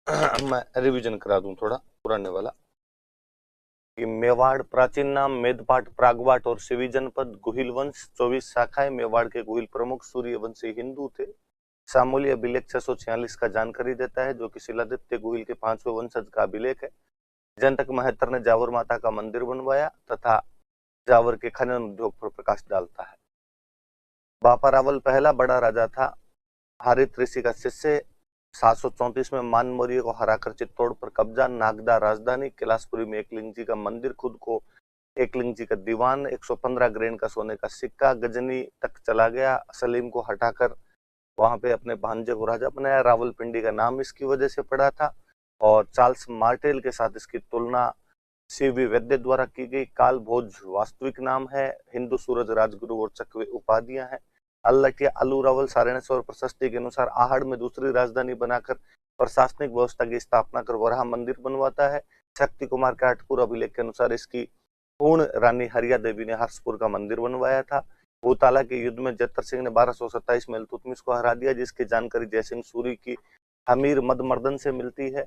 मैं रिवीजन करा दूं थोड़ा पुराने वाला कि मेवाड़ प्राचीन नाम मेदपाट प्रागवाट और शिवी जनपद गुहिल वंश 24 शाखाएं। मेवाड़ के गुहिल प्रमुख सूर्यवंशी हिंदू थे। सामूल्य अभिलेख 646 का जानकारी देता है, जो कि शिलादित्य गुहिल के 5वें वंशज का अभिलेख है। जनतक महत्तर ने जावर माता का मंदिर बनवाया तथा जावर के खनन उद्योग पर प्रकाश डालता है। बापा रावल पहला बड़ा राजा था। हारित ऋषि का शिष्य। 734 में मान मौर्य को हराकर चित्तौड़ पर कब्जा। नागदा राजधानी। कैलाशपुरी में एकलिंग जी का मंदिर, खुद को एकलिंग जी का दीवान। 115 ग्रेन का सोने का सिक्का। गजनी तक चला गया। सलीम को हटाकर वहां पे अपने भांजे को राजा बनाया। रावलपिंडी का नाम इसकी वजह से पड़ा था। और चार्ल्स मार्टेल के साथ इसकी तुलना सीवी वैद्य द्वारा की गई। काल भोज वास्तविक नाम है। हिंदू सूरज, राजगुरु और चकवे उपाधियां हैं। अल्लटिया अलू रावल सारणेश्वर प्रशस्ति के अनुसार आहड़ में दूसरी राजधानी बनाकर प्रशासनिक व्यवस्था की स्थापना कर वराह मंदिर बनवाता है। शक्ति कुमार के आठपुर अभिलेख के अनुसार इसकी पूर्ण रानी हरिया देवी ने हर्षपुर का मंदिर बनवाया था। भूताला के युद्ध में जत्तर सिंह ने 1227 में इल्तुतमिश को हरा दिया, जिसकी जानकारी जयसिंह सूरी की हमीर मदमर्दन से मिलती है।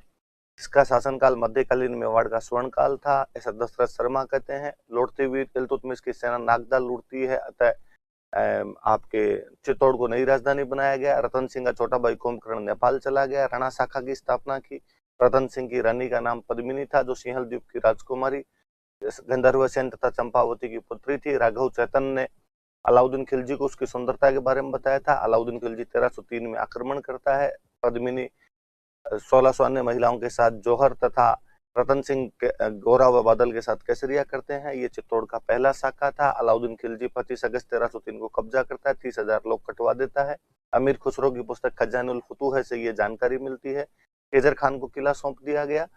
इसका शासनकाल मध्यकालीन मेवाड़ का स्वर्ण काल था, ऐसा दशरथ शर्मा कहते हैं। लौटती हुई इल्तुतमिश की सेना नागदा लूटती है, अतः आपके चित्तौड़ को नई राजधानी बनाया गया। रतन सिंह का छोटा भाई कुंभकर्ण नेपाल चला गया। राणा शाखा की स्थापना की। रतन सिंह की रानी का नाम पद्मिनी था, जो सिंहल द्वीप की राजकुमारी गंधर्व सेन तथा चंपावती की पुत्री थी। राघव चैतन ने अलाउद्दीन खिलजी को उसकी सुंदरता के बारे में बताया था। अलाउद्दीन खिलजी 1303 में आक्रमण करता है। पद्मिनी 1600 अन्य महिलाओं के साथ जौहर तथा रतन सिंह के गोरा व बादल के साथ केसरिया करते हैं। ये चित्तौड़ का पहला शाखा था। अलाउद्दीन खिलजी 25 अगस्त 1303 को कब्जा करता है। 30,000 लोग कटवा देता है। अमीर खुसरो की पुस्तक खजानुल फुतूह से ये जानकारी मिलती है। खिजर खान को किला सौंप दिया गया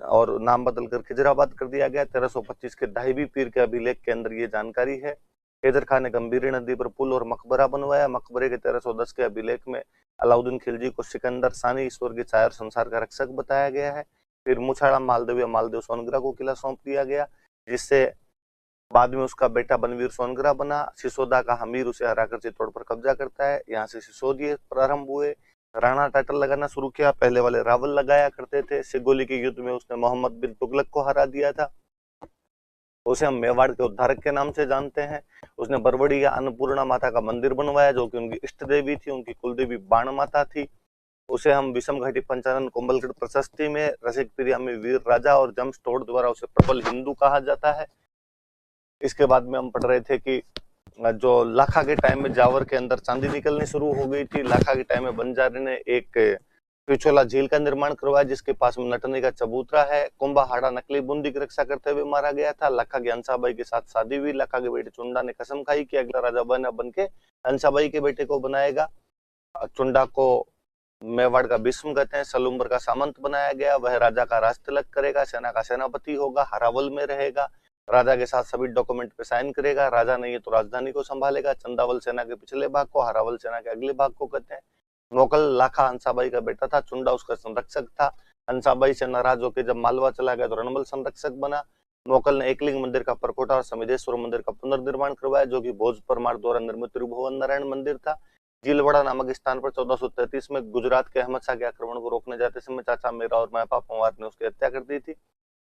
और नाम बदलकर खिजराबाद कर दिया गया। 1325 के दाहिबी पीर के अभिलेख के अंदर ये जानकारी है। हैदर खान ने गंभीरी नदी पर पुल और मकबरा बनवाया। मकबरे के 1310 के अभिलेख में अलाउद्दीन खिलजी को सिकंदर सानी ईश्वर के छाया और संसार का रक्षक बताया गया है। फिर मुछाड़ा मालदेव या मालदेव सोनग्रा को किला सौंप दिया गया, जिससे बाद में उसका बेटा बनवीर सोनग्रा बना। सिसोदा का हमीर उसे हराकर चित्तौड़ पर कब्जा करता है। यहाँ से सिसोदिये प्रारंभ हुए। राणा टाइटल लगाना शुरू किया। पहले वाले रावल लगाया करते थे। सिगोली के युद्ध में उसने मोहम्मद बिन तुगलक को हरा दिया था। उसे हम मेवाड़ के उद्धारक के नाम से जानते हैं। उसने बरवड़ी या अन्नपूर्णा माता का मंदिर बनवाया, जो कि उनकी इष्ट देवी थी। उनकी कुलदेवी बाण माता थी। उसे हम विषम घाटी पंचानन कोम्बलगढ़ प्रशस्ति में रसिक प्रिया में वीर राजा और जमस्टोड़ द्वारा उसे प्रबल हिंदू कहा जाता है। इसके बाद में हम पढ़ रहे थे कि जो लाखा के टाइम में जावर के अंदर चांदी निकलनी शुरू हो गई थी। लाखा के टाइम में बंजारे ने एक पिछोला झील का निर्माण करवाया, जिसके पास में नटनी का चबूतरा है। कुंभाहाड़ा नकली बूंदी की रक्षा करते हुए मारा गया था। लाखा की हंसाबाई के साथ शादी हुई। लाखा के बेटे चुंडा ने कसम खाई कि अगला राजा बन के हंसाबाई के बेटे को बनाएगा। चुंडा को मेवाड़ का भीष्म कहते हैं। सलूम्बर का सामंत बनाया गया। वह राजा का राज तिलक करेगा, सेना का सेनापति होगा, हरावल में रहेगा, राजा के साथ सभी डॉक्यूमेंट पे साइन करेगा। राजा नहीं है तो राजधानी को संभालेगा। चंदावल सेना के पिछले भाग को, हरावल सेना के अगले भाग को कहते हैं। मोकल लाखा हंसाबाई का बेटा था। चुंडा उसका संरक्षक था। हंसाबाई से नाराज होकर जब मालवा चला गया तो रणबल संरक्षक बना। मोकल ने एकलिंग मंदिर का परकोटा और समिधेश्वर मंदिर का पुनर्निर्माण करवाया, जो कि भोज परमार द्वारा निर्मित त्रिभुवन नारायण मंदिर था। जीलवाड़ा नामक स्थान पर 1433 में गुजरात के अहमद शाह के आक्रमण को रोकने जाते समय चाचा मेरा और महपा पंवार ने उसकी हत्या कर दी थी।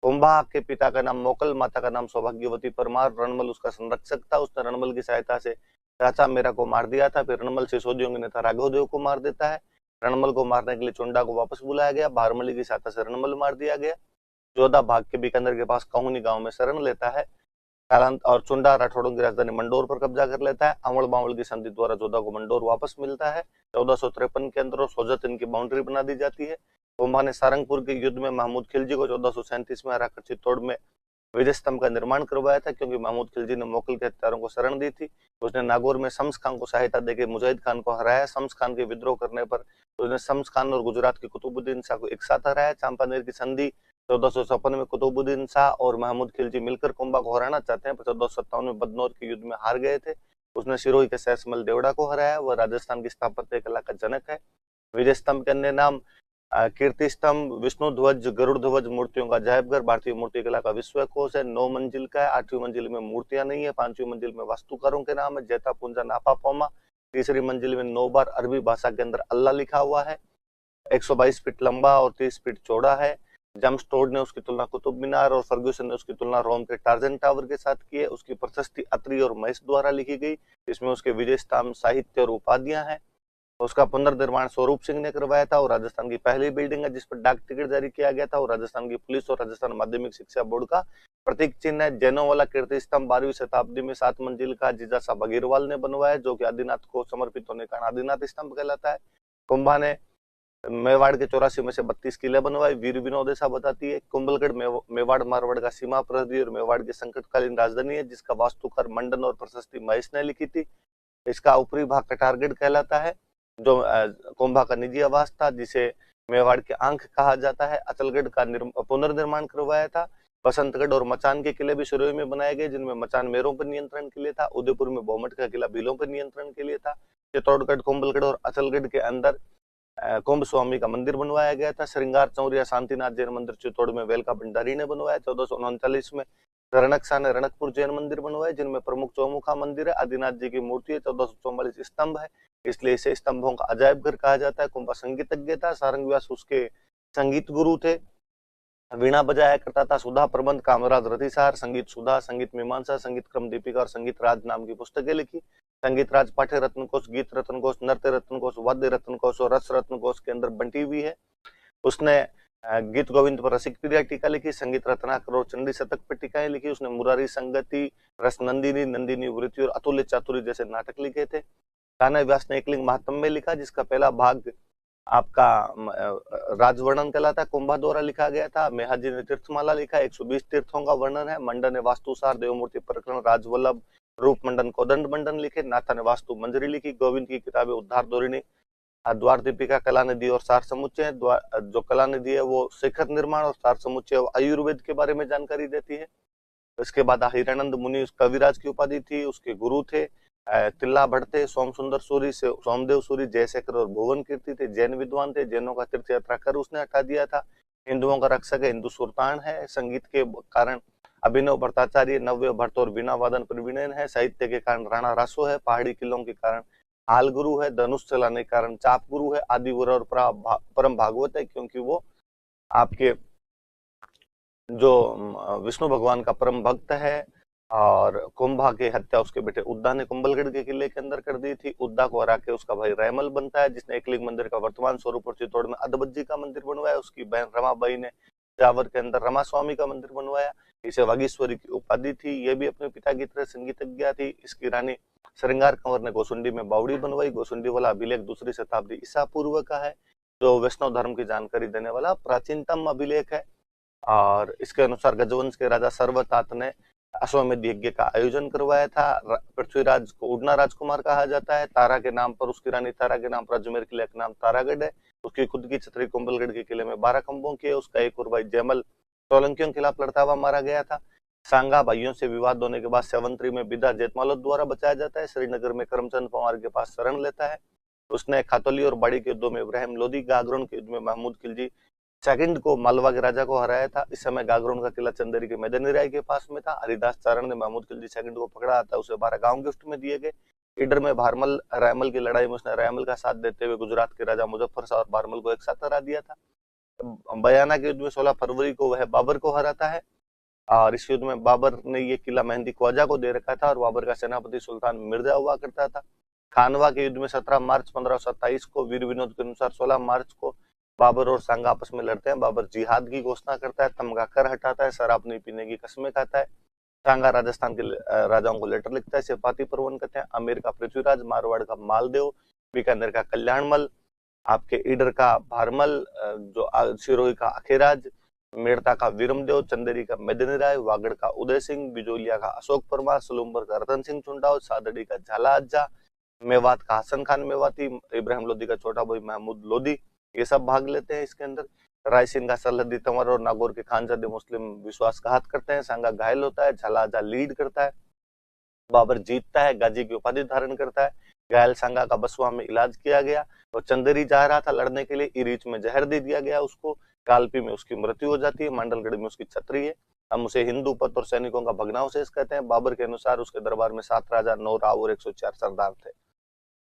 कुंभा के पिता का नाम मोकल, माता का नाम सौभाग्यवती परमार। रणमल उसका संरक्षक था। उसने रणमल की सहायता से चाचा मेरा को मार दिया था। फिर रणमल सिसोदियों के नेता राघवदेव को मार देता है। रणमल को मारने के लिए चुंडा को वापस बुलाया गया। भारमली की सहायता से रणमल मार दिया गया। जोधा भाग के बीकानेर के पास कहूनी गांव में शरण लेता है। कालांत और चुंडा राठौड़ों की राजधानी मंडोर पर कब्जा कर लेता है। अवल बावल की संधि द्वारा जोधा को मंडोर वापस मिलता है। 1453 के अंदर सोजत इनकी बाउंड्री बना दी जाती है। कुंभा ने सारंगपुर के युद्ध में महमूद खिलजी को 1437 में हराकर चित्तौड़ में विजय स्तंभ का निर्माण करवाया था, क्योंकि महमूद खिलजी ने मोकल के हत्यारों को शरण दी थी। उसने नागौर में शम्स खान को सहायता देकर मुजाहिद खान को हराया। शम्स खान के विद्रोह करने पर उसने शम्स खान और गुजरात के कुतुबुद्दीन शाह को एक साथ हराया। चांपानेर की संधि 1456 में कुतुबुद्दीन शाह और महमूद खिलजी मिलकर कुंभा को हराना चाहते हैं, पर 1457 में बदनौर के युद्ध में हार गए थे। उसने सिरोही के सहसमल देवड़ा को हराया। वह राजस्थान की स्थापत्य कला का जनक है। विजय स्तंभ के अन्य नाम कीर्ति स्तंभ, विष्णु ध्वज, गरुड़ ध्वज, मूर्तियों का अजायबघर, भारतीय मूर्ति कला का विश्वकोश है। 9 मंजिल का है। 8वीं मंजिल में मूर्तियां नहीं है। 5वीं मंजिल में वास्तुकारों के नाम है जैता पुंजा नापा पोमा। तीसरी मंजिल में 9 बार अरबी भाषा के अंदर अल्लाह लिखा हुआ है। 122 फीट लंबा और 30 फीट चौड़ा है। जेम्स टोड ने उसकी तुलना कुतुब मीनार और फर्ग्यूसन ने उसकी तुलना रोम के टार्जन टावर के साथ की है। उसकी प्रशस्ति अत्री और महेश द्वारा लिखी गई। इसमें उसके विजय स्तंभ, साहित्य और उपाधियां हैं। उसका पुनर्निर्माण स्वरूप सिंह ने करवाया था और राजस्थान की पहली बिल्डिंग है जिस पर डाक टिकट जारी किया गया था। और राजस्थान की पुलिस और राजस्थान माध्यमिक शिक्षा बोर्ड का प्रतीक चिन्ह है। जैनों वाला कीर्ति स्तंभ 12वीं शताब्दी में 7 मंजिल का जिजासा बघीरवाल ने बनवाया, जो कि आदिनाथ को समर्पित होने का आदिनाथ स्तंभ कहलाता है। कुंभा ने मेवाड़ के 84 में से 32 किले बनवाए। वीर विनोद ऐसा बताती है। कुंभलगढ़ मेवाड़ मारवाड़ का सीमा प्रहरी और मेवाड़ की संकटकालीन राजधानी है, जिसका वास्तुकार मंडन और प्रशस्ति महेश ने लिखी थी। इसका ऊपरी भाग कटारगढ़ कहलाता है, जो कुंभा का निजी आवास था, जिसे मेवाड़ के आंख कहा जाता है। अचलगढ़ का पुनर्निर्माण करवाया था। बसंतगढ़ और मचान के किले भी शुरू में बनाए गए, जिनमें मचान मेरों पर नियंत्रण के लिए था। उदयपुर में बोमट का किला भीलों पर नियंत्रण के लिए था। चित्तौड़गढ़, कुंभलगढ़ और अचलगढ़ के अंदर कुंभ स्वामी का मंदिर बनवाया गया था। श्रृंगार चौरिया शांतिनाथ जैन मंदिर चित्तौड़ में वेलका भंडारी ने बनवाया। 1439 में रणकसा ने रणकपुर जैन मंदिर बनवाए, जिनमें प्रमुख चौमुखा मंदिर है। आदिनाथ जी की मूर्ति है। 1444 स्तंभ है, इसलिए इसे स्तंभों का अजायब घर कहा जाता है। कुंभा संगीतज्ञ था। सारंग व्यास उसके संगीत गुरु थे। वीणा बजाया करता था। सुधा प्रबंध, कामराज रतिसार, संगीत सुधा, संगीत मीमांसा, संगीत क्रम दीपिका और संगीत राज नाम की पुस्तकें लिखी। संगीत राज पाठ्य रत्न कोश, गीत रत्न कोश, नृत्य रत्न कोश, वाद्य रत्न कोश और रस रत्न कोश के अंदर बंटी हुई है। उसने गीत गोविंद पर रसिक प्रिया टीका लिखी। संगीत रत्नाकर और चंडी शतक पर टीकाएं लिखी। उसने मुरारी संगति, रस नंदिनी, नंदिनी वृत्ति और अतुल्य चातुरी जैसे नाटक लिखे थे। कान्हा व्यास ने एकलिंग महात्म्य लिखा, जिसका पहला भाग आपका राजवर्णन कहलाता है, कुंभा द्वारा लिखा गया था। मेहाजी ने तीर्थमाला लिखा, 120 तीर्थों का वर्णन है। मंडन ने वास्तुसार, देवमूर्ति प्रकरण, राजवल्लभ, रूप मंडन, कोदंड मंडन लिखे। नाथा ने वास्तु मंजरी लिखी। गोविंद की किताबें उद्धार धोरिणी, द्वार दीपिका, कला निधि और सार समुच्चय। जो कला निधि है वो शिखर निर्माण और सार समुच्चय आयुर्वेद के बारे में जानकारी देती है। इसके बाद हिरानंद मुनि कविराज की उपाधि थी, उसके गुरु थे। तिल्ला भट्ट थे, सोम सुंदर सूरी से सोमदेव सूरी, जयशेखर और भुवन कीर्ति थे। जैन विद्वान थे। जैनों का तीर्थ यात्रा कर उसने हटा दिया था। हिंदुओं का रक्षक है, हिंदू सुल्तान है। संगीत के कारण अभिनव भट्टाचार्य, नव्य भट्ट और बीना वादन प्रवीण है। साहित्य के कारण राणा रासो है। पहाड़ी किलों के कारण हाल गुरु है। धनुष चलाने के कारण चाप गुरु है। आदिवर और परम भागवत है, क्योंकि वो आपके जो विष्णु भगवान का परम भक्त है। और कुंभा की हत्या उसके बेटे उद्दा ने कुंभलगढ़ के किले के अंदर कर दी थी। उद्दा को हरा के उसका भाई रैमल बनता है, जिसने एकलिंग मंदिर का वर्तमान स्वरूप और चित्तौड़ में अधबज्जी का मंदिर बनवाया। उसकी बहन रमाबाई ने जावर के अंदर रमा स्वामी का मंदिर बनवाया। इसे वागीश्वरी की उपाधि थी। ये भी अपने पिता की तरह संगीतज्ञ थी। इसकी रानी श्रृंगार कंवर ने गोसुंडी में बावड़ी बनवाई। गोसुंडी वाला अभिलेख 2री शताब्दी ईसा पूर्व का है, जो वैष्णव धर्म की जानकारी देने वाला प्राचीनतम अभिलेख है। और इसके अनुसार गजवंश के राजा सर्वतात ने अश्वमेध यज्ञ का आयोजन करवाया था। पृथ्वीराज को उड़ना राजकुमार कहा जाता है। तारा के नाम पर, उसकी रानी तारा के नाम पर अजमेर किले का नाम तारागढ़ है। उसकी खुद की छतरी कुंभलगढ़ के किले में 12 खंभों की है। उसका एक और भाई जयमल सोलंकियों के खिलाफ लड़ता हुआ मारा गया था। सांगा भाइयों से विवाद होने के बाद सेवंतरी में बिदा जेतमालोद द्वारा बचाया जाता है। श्रीनगर में करमचंद पंवार के पास शरण लेता है। उसने खातौली और बाड़ी के युद्धों में इब्राहिम लोदी, गागरोन के युद्ध में महमूद खिलजी सेकंड को मालवा के राजा को हराया था। इस समय गागरोन का किला चंदेरी के मैदानी राय के पास में था। हरिदास चारण ने महमूद खिलजी सेकंड को पकड़ा था। उसे 12 गांव गिफ्ट में दिए गए। ईडर में भारमल रायमल की लड़ाई में उसने रायमल का साथ देते हुए गुजरात के राजा मुजफ्फर शाह और भारमल को एक साथ हरा दिया था। बयाना के युद्ध में 16 फरवरी को वह बाबर को हराता है। और इस युद्ध में बाबर ने ये किला मेहंदी ख्वाजा को दे रखा था और बाबर का सेनापति सुल्तान मिर्जा हुआ करता था। खानवा के युद्ध में 17 मार्च 1527 को, वीर विनोद के अनुसार 16 मार्च को बाबर और सांगा आपस में लड़ते हैं। बाबर जिहाद की घोषणा करता है, तमगा कर हटाता है, शराब नहीं पीने की कस्में खाता है। सांगा राजस्थान के राजाओं को लेटर लिखता है, सिपाती परवन कहते हैं। आमेर का पृथ्वीराज, मारवाड़ का मालदेव, बीकानेर का कल्याणमल, आपके ईडर का भारमल, जो सिरोही का अखेराज, मेड़ता का वीरमदेव, चंदेरी का मैदानी राय, वागड़ का उदय सिंह, बिजोलिया का अशोक परमार, सलूम्बर का रतन सिंह चुंडाव, सादड़ी का झाला अज्जा, मेवात का हसन खान मेवाती, इब्राहिम लोदी का छोटा भाई महमूद लोदी, ये सब भाग लेते हैं इसके अंदर। रायसिंह का सरहदी तंवर और नागौर के खानजादे मुस्लिम विश्वासघात करते हैं। सांगा घायल होता है, झाला अज्जा लीड करता है, बाबर जीतता है, गाजी की उपाधि धारण करता है। घायल सांगा का बसवा में इलाज किया गया और चंदेरी जा रहा था लड़ने के लिए, इरीच में जहर दे दिया गया उसको। कालपी में उसकी मृत्यु हो जाती है। मांडलगढ़ में उसकी छतरी है। हम उसे हिंदू पथ और सैनिकों का भग्नावशेष कहते हैं। बाबर के अनुसार उसके दरबार में 7 राजा, 9 राव और 104 सरदार थे।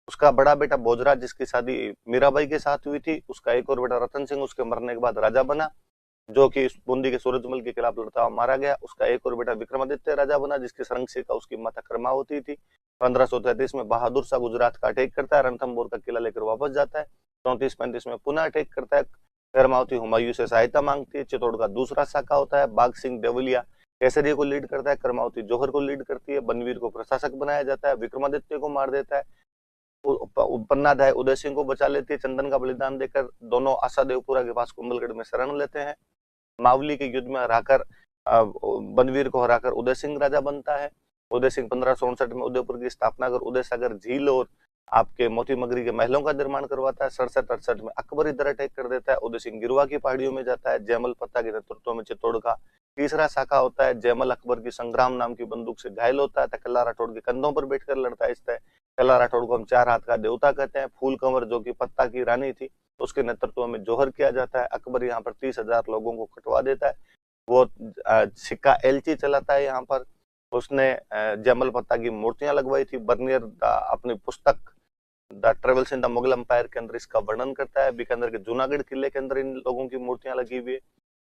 उसका बड़ा बेटा भोजराज, जिसकी शादी मीराबाई के साथ हुई थी, उसका एक और बेटा रतन सिंह उसके मरने के बाद राजा बना, जो कि बूंदी के सूरजमल के खिलाफ लड़ता हुआ मारा गया। उसका एक और बेटा विक्रमादित्य राजा बना, जिसकी संरक्षिका उसकी माता कर्मावती थी। 1533 में बहादुर शाह गुजरात का अटैक करता है, रणथंभौर का किला लेकर वापस जाता है। 34-35 में पुनः अटैक करता है, कर्मावती हुमायूं से सहायता मांगती है। चित्तौड़ का दूसरा शाखा होता है, बाघ सिंह देवलिया केसरिया को लीड करता है, कर्मावती जौहर को लीड करती है। बनवीर को प्रशासक बनाया जाता है, विक्रमादित्य को मार देता है। पन्नाधाय उदय सिंह को बचा लेती है, चंदन का बलिदान देकर। दोनों आशा देवपुरा के पास कुंभलगढ़ में शरण लेते हैं। मावली के युद्ध में हराकर बनवीर को हराकर उदय सिंह राजा बनता है। उदय सिंह 1559 में उदयपुर की स्थापना कर उदय सागर झील और आपके मोती मगरी के महलों का निर्माण करवाता है। 67-68 में अकबर इधर अटैक कर देता है। उदय सिंह गिरवा की पहाड़ियों में जाता है। जयमल पत्ता के नेतृत्व में चित्तौड़ का तीसरा शाखा होता है। जयमल अकबर की संग्राम नाम की बंदूक से घायल होता है, कल्ला राठौड़ के कंधों पर बैठकर लड़ता है। इस तरह कल्ला राठौड़ को हम चार हाथ का देवता कहते हैं। फूल कंवर जो कि पत्ता की रानी थी, उसके नेतृत्व में जोहर किया जाता है। अकबर यहाँ पर 30,000 लोगों को कटवा देता है। वो सिक्का एलची चलाता है। यहाँ पर उसने जयमल पत्ता की मूर्तियां लगवाई थी। बर्नियर अपनी पुस्तक the travels in the Mughal empire के अंदर इसका वर्णन करता है। बीकानेर के जूनागढ़ किले के अंदर इन लोगों की मूर्तियां लगी हुई है।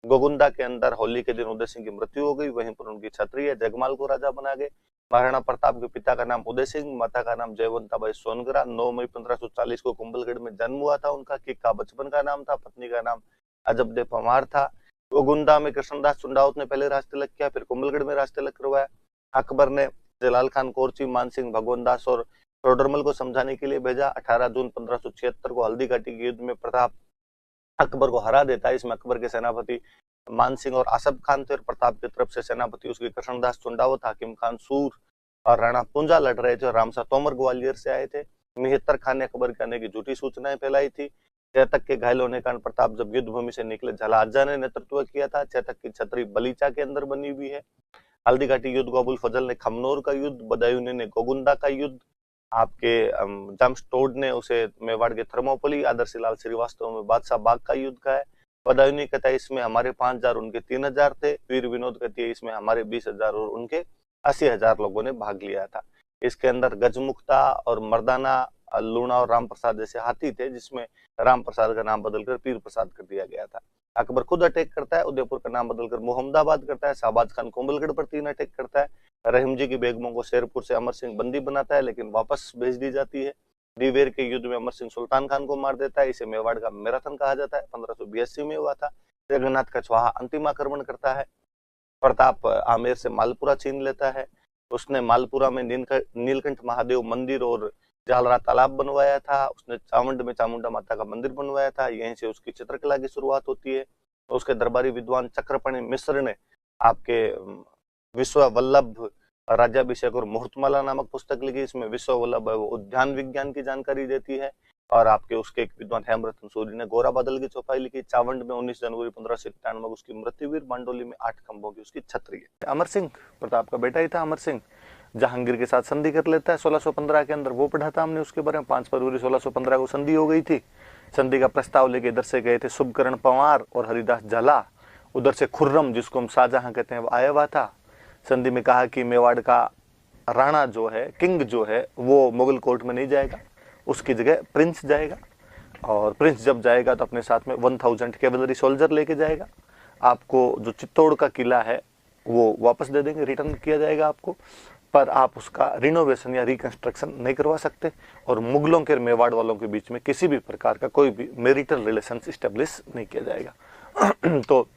गोगुंदा के अंदर होली के दिन उदय सिंह की मृत्यु हो गई, वहीं पर उनकी छत्री है। जगमाल को राजा बना गए। महाराणा प्रताप के पिता का नाम उदय सिंह, माता का नाम जयवंताबाई सोनगरा। 9 मई 1540 को कुंभलगढ़ में जन्म हुआ था उनका। किक्का बचपन का नाम था। पत्नी का नाम अजबदे पवार था। गोगुंदा में कृष्णदास चुंडावत ने पहले राज तिलक किया, फिर कुंभलगढ़ में राज तिलक करवाया। अकबर ने जलाल खान कोरची, मानसिंह, भगवंत दास और टोडरमल को समझाने के लिए भेजा। 18 जून 1576 को हल्दी घाटी के युद्ध में प्रताप अकबर को हरा देता है। इसमें अकबर के सेनापति मानसिंह और आसफ खान थे और प्रताप की तरफ से सेनापति उसके कृष्णदास चुंडावत, हाकिम खान सूर और राणा पुंजा लड़ रहे थे। और रामसा तोमर ग्वालियर से आए थे। मेहतर खान ने अकबर के आने की झूठी सूचनाएं फैलाई थी। चेतक के घायल होने के कारण प्रताप जब युद्ध भूमि से निकले, झलाजा ने नेतृत्व किया था। चेतक की छतरी बलीचा के अंदर बनी हुई है। हल्दी घाटी युद्ध को अबुल फजल ने खमनोर का युद्ध, बदायूं ने गोगुंदा का युद्ध, आपके जमस्टोड ने उसे मेवाड़ के थर्मोपली, आदर्श लाल श्रीवास्तव में बादशाह बाग का युद्ध का है। बदायूं कहता है इसमें हमारे 5,000 उनके 3,000 थे। वीर विनोद कहती है इसमें हमारे 20,000 और उनके 80,000 लोगों ने भाग लिया था। इसके अंदर गजमुक्ता और मर्दाना, लूणा और राम प्रसाद जैसे हाथी थे, जिसमें राम प्रसाद का नाम बदलकर पीर प्रसाद कर दिया गया था। अकबर खुद अटैक करता है, उदयपुर का नाम बदलकर मोहम्मदाबाद करता है। शाहबाज खान कुंभलगढ़ पर 3 अटैक करता है। रहीम जी की बेगमों को शेरपुर से अमर सिंह बंदी बनाता है, लेकिन वापस भेज दी जाती है। दिवेर के युद्ध में अमर सिंह सुल्तान खान को मार देता है। इसे मेवाड़ का मैराथन कहा जाता है। 1582 में हुआ था। जगन्नाथ कछवाहा अंतिम आक्रमण करता है। प्रताप आमेर से मालपुरा छीन लेता है। उसने मालपुरा में नीलकंठ महादेव मंदिर और जालरा तालाब बनवाया था। उसने चामुंड में चामुंडा माता का मंदिर बनवाया था। यहीं से उसकी चित्रकला की शुरुआत होती है। उसके दरबारी विद्वान चक्रपाणि मिश्र ने आपके विश्व वल्लभ राज्याभिषेक और मुहूर्तमाला नामक पुस्तक लिखी। इसमें विश्व वल्लभ उद्यान विज्ञान की जानकारी देती है। और आपके उसके एक विद्वान हेमरतन सूरी ने गोरा बादल की चौपाई लिखी। चावंड में 19 जनवरी 1597 में उसकी मृत्यु हुई। बांडोली में 8 खंभों की उसकी छतरी है। अमर सिंह प्रताप का बेटा ही था। अमर सिंह जहांगीर के साथ संधि कर लेता है 1615 के अंदर। वो पढ़ा था हमने उसके बारे में। 5 फरवरी 1615 को संधि हो गई थी। संधि का प्रस्ताव लेके इधर से गए थे शुभकरण पंवार और हरिदास झाला। उधर से खुर्रम, जिसको हम शाहजहां कहते हैं, वो आया हुआ था। संधि में कहा कि मेवाड़ का राणा जो है, किंग जो है, वो मुगल कोर्ट में नहीं जाएगा, उसकी जगह प्रिंस जाएगा। और प्रिंस जब जाएगा तो अपने साथ में 1000 कैवलरी सोल्जर लेके जाएगा। आपको जो चित्तौड़ का किला है वो वापस दे देंगे, रिटर्न किया जाएगा आपको, पर आप उसका रिनोवेशन या रिकंस्ट्रक्शन नहीं करवा सकते। और मुगलों के मेवाड़ वालों के बीच में किसी भी प्रकार का कोई भी मैरिटल रिलेशन स्टेब्लिश नहीं किया जाएगा। तो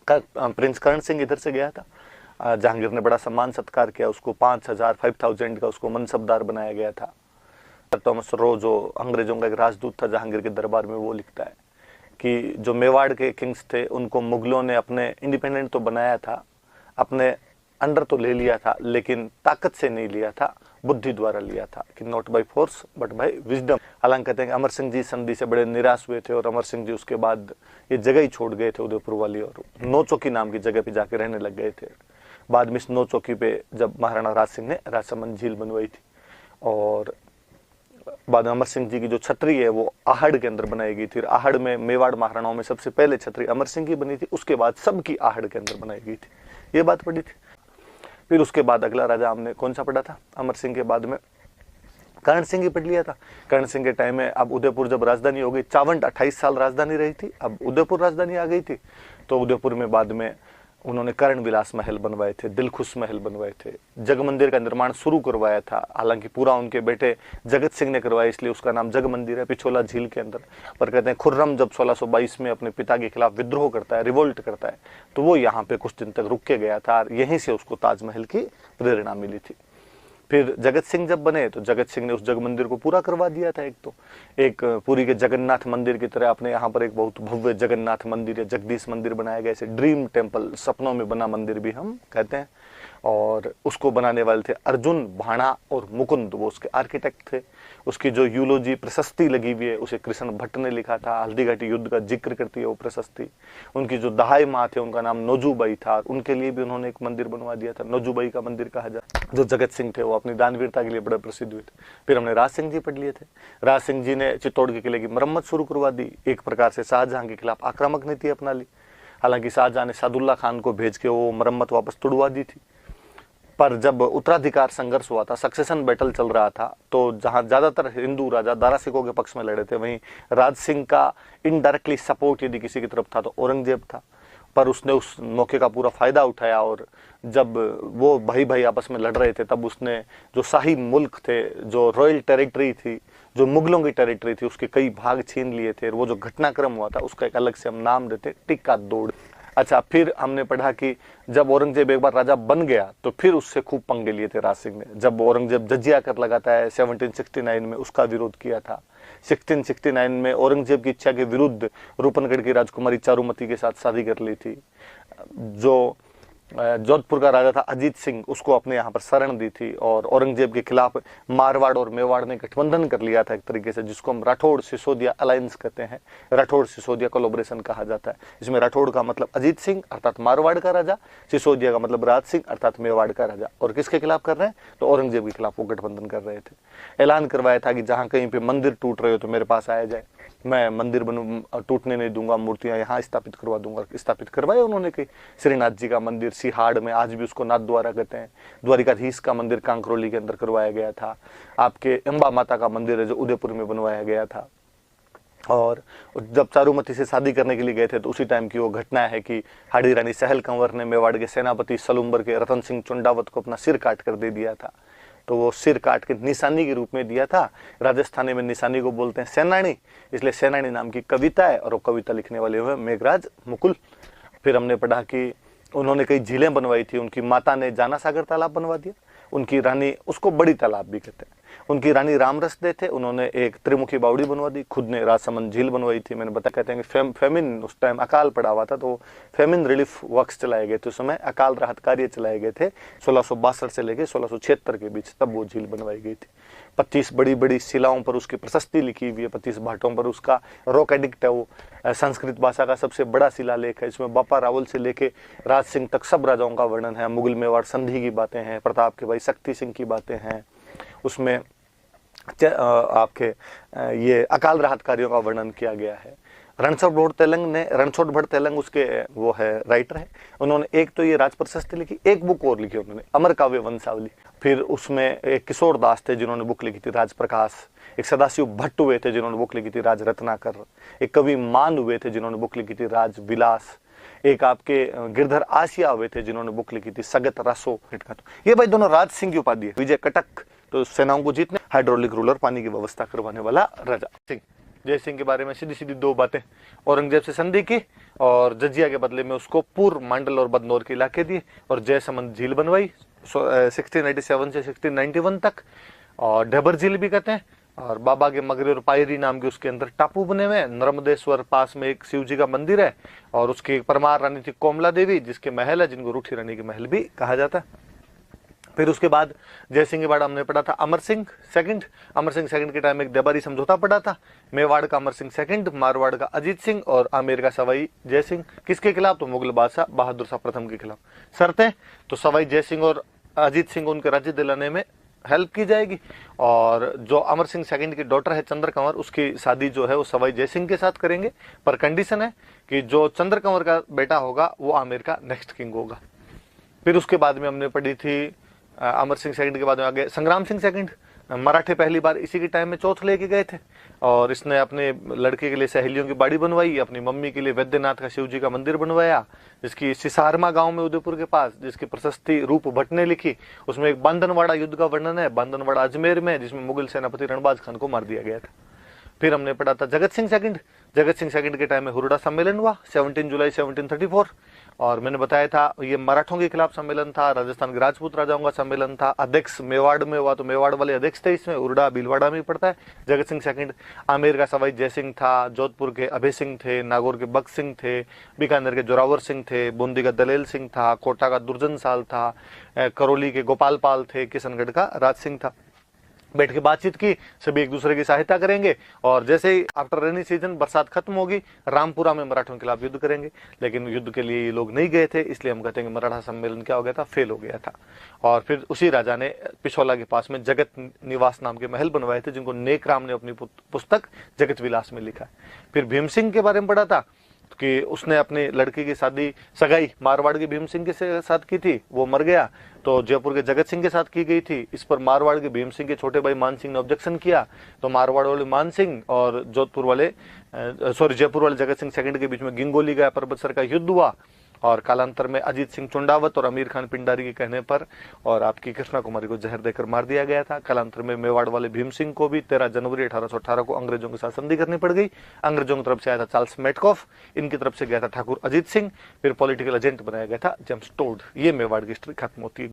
प्रिंस करण सिंह इधर से गया था। जहांगीर ने बड़ा सम्मान सत्कार किया उसको। 5,000 का उसको मनसबदार बनाया गया था। थॉमस रो जो अंग्रेजों का एक राजदूत था जहांगीर के दरबार में, वो लिखता है कि जो मेवाड़ के किंग्स थे उनको मुगलों ने अपने इंडिपेंडेंट तो बनाया था, अपने अंडर तो ले लिया था, लेकिन ताकत से नहीं लिया था, बुद्धि द्वारा लिया था, कि not by force but by wisdom. हालांकि कहते हैं कि अमर सिंह जी संधि से बड़े निराश हुए थे और अमर सिंह जी उसके बाद ये जगह ही छोड़ गए थे उदयपुर वाली, और नौचौकी नाम की जगह पे जाके रहने लग गए थे। बाद में इस नौचौकी पे जब महाराणा राज सिंह ने राजसमंद झील बनवाई थी, और बाद में अमर सिंह जी की जो छतरी है वो आहड़ के अंदर बनाई गई थी। आहड़ में मेवाड़ महाराणाओं में सबसे पहले छतरी अमर सिंह की बनी थी, उसके बाद सबकी आहड़ के अंदर बनाई गई थी। ये बात पड़ी थी। फिर उसके बाद अगला राजा हमने कौन सा पढ़ा था अमर सिंह के बाद में? कर्ण सिंह ही पढ़ लिया था। कर्ण सिंह के टाइम में अब उदयपुर जब राजधानी हो गई, चावंड 28 साल राजधानी रही थी, अब उदयपुर राजधानी आ गई थी। तो उदयपुर में बाद में उन्होंने कर्ण विलास महल बनवाए थे, दिलखुश महल बनवाए थे, जग मंदिर का निर्माण शुरू करवाया था। हालांकि पूरा उनके बेटे जगत सिंह ने करवाया, इसलिए उसका नाम जग मंदिर है, पिछोला झील के अंदर। पर कहते हैं खुर्रम जब 1622 में अपने पिता के खिलाफ विद्रोह करता है, रिवोल्ट करता है, तो वो यहाँ पे कुछ दिन तक रुक के गया था, यहीं से उसको ताजमहल की प्रेरणा मिली थी। फिर जगत सिंह जब बने तो जगत सिंह ने उस जग मंदिर को पूरा करवा दिया था। एक पुरी के जगन्नाथ मंदिर की तरह अपने यहाँ पर एक बहुत भव्य जगन्नाथ मंदिर या जगदीश मंदिर बनाया गया, इसे ड्रीम टेम्पल, सपनों में बना मंदिर भी हम कहते हैं। और उसको बनाने वाले थे अर्जुन, भाणा और मुकुंद, वो उसके आर्किटेक्ट थे। उसकी जो यूलोजी प्रशस्ति लगी हुई है उसे कृष्ण भट्ट ने लिखा था, हल्दी घाटी युद्ध का जिक्र करती है वो प्रशस्ति। उनकी जो दहाई माँ थे उनका नाम नोजूबाई था, उनके लिए भी उन्होंने एक मंदिर बनवा दिया था, नोजूबाई का मंदिर कहा जाता। जो जगत सिंह थे वो अपनी दानवीरता के लिए बड़े प्रसिद्ध हुए थे। फिर हमने राज सिंह जी पढ़ लिए थे। राज सिंह जी ने चित्तौड़ के किले की मरम्मत शुरू करवा दी, एक प्रकार से शाहजहां के खिलाफ आक्रामक नीति अपना ली। हालांकि शाहजहां ने सादुल्ला खान को भेज के वो मरम्मत वापस तुड़वा दी थी। पर जब उत्तराधिकार संघर्ष हुआ था, सक्सेशन बैटल चल रहा था, तो जहां ज्यादातर हिंदू राजा दारा सिखों के पक्ष में लड़े थे, वहीं राज सिंह का इनडायरेक्टली सपोर्ट यदि किसी की तरफ था तो औरंगजेब था। पर उसने उस मौके का पूरा फायदा उठाया और जब वो भाई भाई आपस में लड़ रहे थे तब उसने जो शाही मुल्क थे, जो रॉयल टेरिटरी थी, जो मुगलों की टेरिटरी थी, उसके कई भाग छीन लिए थे। वो जो घटनाक्रम हुआ था उसका एक अलग से हम नाम देते, टिक्का दौड़। अच्छा, फिर हमने पढ़ा कि जब औरंगजेब एक बार राजा बन गया तो फिर उससे खूब पंगे लिए थे राज सिंह ने। जब औरंगजेब जजिया कर लगाता है 1769 में, उसका विरोध किया था। 1669 में औरंगजेब की इच्छा के विरुद्ध रूपनगढ़ की राजकुमारी चारुमती के साथ शादी कर ली थी। जो जोधपुर का राजा था अजीत सिंह, उसको अपने यहाँ पर शरण दी थी और औरंगजेब के खिलाफ मारवाड़ और मेवाड़ ने गठबंधन कर लिया था एक तरीके से, जिसको हम राठौड़ सिसोदिया अलायंस कहते हैं, राठौड़ सिसोदिया कोलैबोरेशन कहा जाता है। इसमें राठौड़ का मतलब अजीत सिंह अर्थात मारवाड़ का राजा, सिसोदिया का मतलब राज सिंह अर्थात मेवाड़ का राजा। और किसके खिलाफ कर रहे हैं? तो औरंगजेब के खिलाफ वो गठबंधन कर रहे थे। ऐलान करवाया था कि जहां कहीं पे मंदिर टूट रहे हो तो मेरे पास आया जाए, मैं मंदिर टूटने नहीं दूंगा, मूर्तियां यहाँ स्थापित करवा दूंगा। स्थापित करवाए उन्होंने कई, श्रीनाथ जी का मंदिर सिहाड़ में, आज भी उसको नाथ द्वारा कहते हैं। द्वारिकाधीश का मंदिर कांकरोली के अंदर करवाया गया था। आपके अंबा माता का मंदिर है जो उदयपुर में बनवाया गया था। और जब चारुमती से शादी करने के लिए गए थे तो उसी टाइम की वो घटना है कि हाड़ी रानी सहल कंवर ने मेवाड़ के सेनापति सलुम्बर के रतन सिंह चुंडावत को अपना सिर काट कर दे दिया था। तो वो सिर काट के निशानी के रूप में दिया था। राजस्थानी में निशानी को बोलते हैं सेनानी, इसलिए सेनानी नाम की कविता है और वो कविता लिखने वाले हुए मेघराज मुकुल। फिर हमने पढ़ा कि उन्होंने कई झीलें बनवाई थी। उनकी माता ने जाना सागर तालाब बनवा दिया, उनकी रानी, उसको बड़ी तालाब भी कहते हैं। उनकी रानी रामरस दे थे, उन्होंने एक त्रिमुखी बावड़ी बनवा दी। खुद ने राजसमंद झील बनवाई थी। मैंने बताया, कहते हैं कि फेमिन, उस टाइम अकाल पड़ा हुआ था तो फेमिन रिलीफ वर्क्स चलाए गए थे, उस समय अकाल राहत कार्य चलाए गए थे 1662 से लेकर 1676 के बीच, तब वो झील बनवाई गई थी। 25 बड़ी बड़ी शिलाओं पर उसकी प्रशस्ति लिखी हुई है, 25 भाटों पर उसका रॉक एडिक्ट है। वो संस्कृत भाषा का सबसे बड़ा शिलालेख है। इसमें बापा रावल से लेके राज सिंह तक सब राजाओं का वर्णन है। मुगल मेवाड़ संधि की बातें हैं, प्रताप के भाई शक्ति सिंह की बातें हैं, उसमें आपके ये अकाल राहत कार्यों का वर्णन किया गया है। रणछोड़ भट्ट तेलंग उसके वो है राइटर है। उन्होंने एक तो ये राज प्रशस्ति लिखी, एक बुक और लिखी उन्होंने, अमर काव्य वंशावली। फिर उसमें एक किशोर दास थे जिन्होंने बुक लिखी थी राज प्रकाश। एक सदाशिव भट्ट हुए थे जिन्होंने बुक लिखी थी राज रत्नाकर। एक कवि मान हुए थे जिन्होंने बुक लिखी थी राज विलास। एक आपके गिरधर आसिया हुए थे जिन्होंने बुक लिखी थी सगत रसो। ये भाई दोनों राज सिंह की उपाधि है। विजय कटक तो सेनाओं को जीतने, हाइड्रोलिक रूलर पानी की व्यवस्था करवाने वाला राजा सिंह। जय सिंह के बारे में सीधी सीधी दो बातें, औरंगजेब से संधि की और जजिया के बदले में उसको पूर्व मंडल और बदनौर के इलाके दिए और जयसमंद झील बनवाई 1687 से 1691 तक, और ढेबर झील भी कहते हैं। और बाबा के मगरे और पायरी नाम के उसके अंदर टापू बने हुए हैं। नर्मदेश्वर पास में एक शिव जी का मंदिर है और उसकी परमार रानी थी कोमला देवी, जिसके महल है, जिनको रूठी रानी के महल भी कहा जाता है। फिर उसके बाद जय सिंह के बाद हमने पढ़ा था अमर सिंह सेकंड। अमर सिंह सेकंड के टाइम एक देबारी समझौता पड़ा था। मेवाड़ का अमर सिंह सेकंड, मारवाड़ का अजीत सिंह और आमेर का सवाई जय सिंह। किसके खिलाफ? तो मुगल बादशाह बहादुर शाह प्रथम के खिलाफ। शर्तें तो सवाई जय सिंह और अजीत सिंह उनके राज्य दिलाने में हेल्प की जाएगी, और जो अमर सिंह सेकंड की डॉटर है चंद्र कंवर, उसकी शादी जो है वो सवाई जय सिंह के साथ करेंगे, पर कंडीशन है कि जो चंद्र कंवर का बेटा होगा वो आमेर का नेक्स्ट किंग होगा। फिर उसके बाद में हमने पढ़ी थी अमर सिंह सेकंड के बाद में आगे संग्राम सिंह सेकंड। मराठे पहली बार इसी के टाइम में चौथ लेके गए थे और इसने अपने लड़के के लिए सहेलियों की बाड़ी बनवाई, अपनी मम्मी के लिए वैद्यनाथ का शिव जी का मंदिर बनवाया, जिसकी सिसारमा गांव में उदयपुर के पास, जिसकी प्रशस्ति रूप भट्ट ने लिखी। उसमें एक बांधनवाड़ा युद्ध का वर्णन है, बांधनवाड़ा अजमेर में, जिसमें मुगल सेनापति रणबाज खान को मार दिया गया था। फिर हमने पढ़ा था जगत सिंह सेकंड। जगत सिंह सेकंड के टाइम में हुरडा सम्मेलन हुआ 17 जुलाई 1734, और मैंने बताया था ये मराठों के खिलाफ सम्मेलन था, राजस्थान के राजपूत राजाओं का सम्मेलन था। अध्यक्ष मेवाड़ में हुआ, तो मेवाड़ वाले अध्यक्ष थे इसमें, हुरडा भीलवाड़ा में पड़ता है जगत सिंह सेकंड। आमेर का सवाई जयसिंह था, जोधपुर के अभय सिंह थे, नागौर के बख्त सिंह थे, बीकानेर के जोरावर सिंह थे, बूंदी का दलेल सिंह था, कोटा का दुर्जन साल था, करौली के गोपाल पाल थे, किशनगढ़ का राज सिंह था। बैठ के बातचीत की, सभी एक दूसरे की सहायता करेंगे, और जैसे ही आफ्टर रेनी सीजन बरसात खत्म होगी रामपुरा में मराठों के खिलाफ युद्ध करेंगे। लेकिन युद्ध के लिए ये लोग नहीं गए थे, इसलिए हम कहते हैं कि मराठा सम्मेलन क्या हो गया था, फेल हो गया था। और फिर उसी राजा ने पिछोला के पास में जगत निवास नाम के महल बनवाए थे, जिनको नेक राम ने अपनी पुस्तक जगत विलास में लिखा है। फिर भीम सिंह के बारे में पढ़ा था कि उसने अपने लड़के की सगाई मारवाड़ के भीम सिंह के साथ की थी, वो मर गया, तो जयपुर के जगत सिंह के साथ की गई थी। इस पर मारवाड़ के भीम सिंह के छोटे भाई मान सिंह ने ऑब्जेक्शन किया, तो मारवाड़ वाले मान सिंह और जयपुर वाले जगत सिंह सेकंड के बीच में गिंगोली गया परबतसर का युद्ध हुआ, और कालांतर में अजीत सिंह चुंडावत और अमीर खान पिंडारी के कहने पर और आपकी कृष्णा कुमारी को जहर देकर मार दिया गया था। कालांतर में मेवाड़ वाले भीम सिंह को भी 13 जनवरी 1818 को अंग्रेजों के साथ संधि करनी पड़ गई। अंग्रेजों की तरफ से आया था चार्ल्स मेटकॉफ, इनकी तरफ से गया था ठाकुर अजीत सिंह, फिर पॉलिटिकल एजेंट बनाया गया था जेम्स टोड। ये मेवाड़ की हिस्ट्री खत्म होती है।